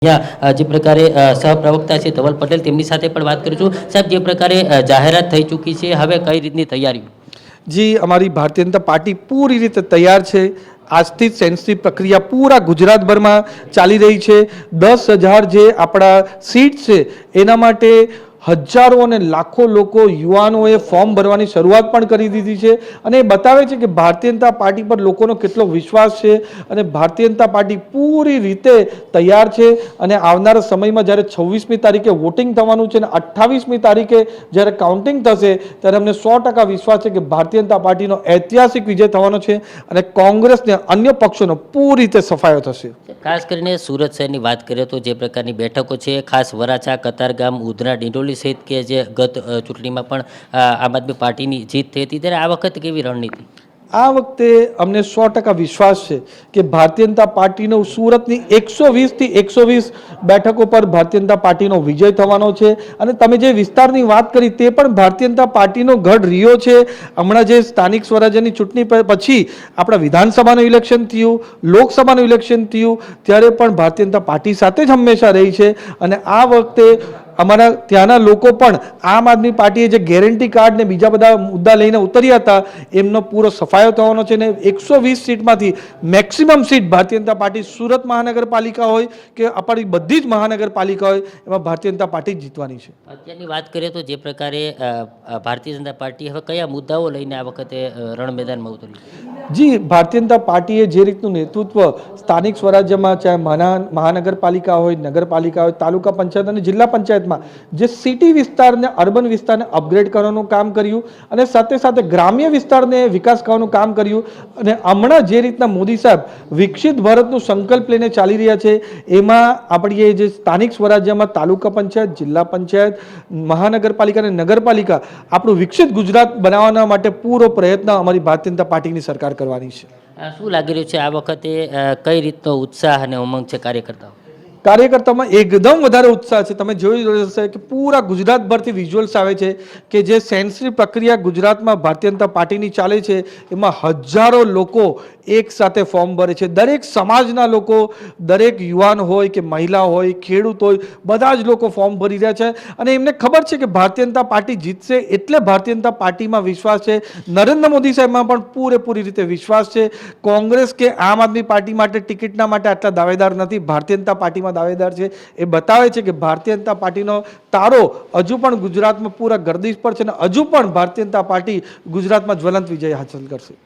જે પ્રકારે સહપ્રવક્તા છે ધવલ પટેલ તેમની સાથે પણ વાત કરું છું। સાહેબ, જે પ્રકારે જાહેરાત થઈ ચૂકી છે, હવે કઈ રીતની તૈયારીઓ? जी, हमारी भारतीय जनता पार्टी पूरी रीते तैयार है। આજથી જ સેન્સની પ્રક્રિયા પૂરા ગુજરાતભરમાં ચાલી રહી છે। 10,000 જે આપણા સીટ છે એના માટે હજારો અને લાખો લોકો યુવાનોએ ફોર્મ ભરવાની શરૂઆત પણ કરી દીધી છે અને એ બતાવે છે કે ભારતીય જનતા પાર્ટી પર લોકોનો કેટલો વિશ્વાસ છે અને ભારતીય જનતા પાર્ટી પૂરી રીતે તૈયાર છે। અને આવનારા સમયમાં જ્યારે 26મી તારીખે વોટિંગ થવાનું છે અને 28મી તારીખે જ્યારે કાઉન્ટિંગ થશે ત્યારે અમને 100% વિશ્વાસ છે કે ભારતીય જનતા પાર્ટીનો ઐતિહાસિક વિજય થવાનો છે અને કોંગ્રેસને अन्य पक्षों पूरी रीते सफायो थशे। खास करीने सूरत शहर की बात करें तो जे प्रकार बैठकों है, खास वराछा, कतारगाम, उधना, डिंडोली सहित के जे गत चूंटणी में पण आम आदमी पार्टी की जीत थी त्यारे आ वखत केवी रणनीति? आ वखते अमने 100% विश्वास है कि भारतीय जनता पार्टी सूरत की 120 થી 120 बैठकों पर भारतीय जनता पार्टी विजय थवानो छे। अने तमे जे विस्तारनी वात करी ते पण भारतीय जनता पार्टी गढ़ रह्यो छे। हमणां जे स्थानिक स्वराज्यनी चूंटणी पछी आपणा विधानसभानुं इलेक्शन थयुं, लोकसभानुं इलेक्शन थयुं, त्यारे पण भारतीय जनता पार्टी साथे ज हमेशा रही छे। अने आ वखते अमरा त्याना लोको पण आम आदमी पार्टीए जे गेरंटी कार्ड ने बीजा बधा मुद्दा लईने उतर्या हता एमनो पूरो सफायो थवानो छे ने 120 सीटमांथी maximum seat Bharatiya Janata party सूरत महानगरपालिका होय के अपनी बधी ज महानगरपालिका होय एमां भारतीय जनता पार्टी जीतवानी छे। અત્યારની વાત કરીએ તો જે પ્રકારે ભારતીય જનતા પાર્ટી હવે કયા મુદ્દાઓ લઈને આ વખતે રણ મેદાનમાં ઉતરી? जी, भारतीय जनता पार्टीए जे रीतनु नेतृत्व स्थानिक स्वराज्य में चाहे महानगरपालिका हो, नगरपालिका हो, तालुका पंचायत और जिला पंचायत में जे सिटी विस्तार ने अर्बन विस्तार ने अपग्रेड करवानुं काम कर्युं अने साथे साथे ग्राम्य विस्तार ने विकास करवानुं काम कर्युं अने हमणां जे रीतना मोदी साहेब विकसित भारतनुं संकल्प लईने चाली रह्या छे एमां आपणी जे स्थानिक स्वराज्य में तालुका पंचायत, जिला पंचायत, महानगरपालिका अने नगरपालिका आपणुं विकसित गुजरात बनाववा माटे पूरो प्रयत्न अमारी भारतीय जनता पार्टीनी सरकार करवानी छे। શું લાગી રહ્યું છે આ વખતે કઈ રીતનો ઉત્સાહ અને ઉમંગ છે કાર્યકર્તાઓ? कार्यकर्ताओं एकदम વધારે उत्साह है। તમે જોઈ રહ્યો હશે કે પૂરા ગુજરાતભરથી વિઝ્યુઅલ્સ આવે છે કે જે સેન્સની પ્રક્રિયા ગુજરાતમાં ભારતીય જનતા પાર્ટીની ચાલે છે એમાં હજારો લોકો એક સાથે ફોર્મ ભરે છે। દરેક સમાજના લોકો, દરેક યુવાન હોય કે મહિલા હોય, ખેડૂત હોય, બધા જ લોકો ફોર્મ ભરી રહ્યા છે અને એમને ખબર છે કે ભારતીય જનતા પાર્ટી જીતશે એટલે ભારતીય જનતા પાર્ટીમાં વિશ્વાસ છે। નરેન્દ્ર મોદી સાહેબમાં પણ પૂરેપૂરી રીતે વિશ્વાસ છે। કોંગ્રેસ કે આમ આદમી પાર્ટી માટે ટિકિટના માટે આટલા દાવેદાર નથી, ભારતીય જનતા પાર્ટીમાં दावेदार है। ए बतावे छे कि भारतीय जनता पार्टी तारो हजू पण गुजरात में पूरा गर्दिश पर छे ने हजू पण भारतीय जनता पार्टी गुजरात में ज्वलंत विजय हासिल करशे।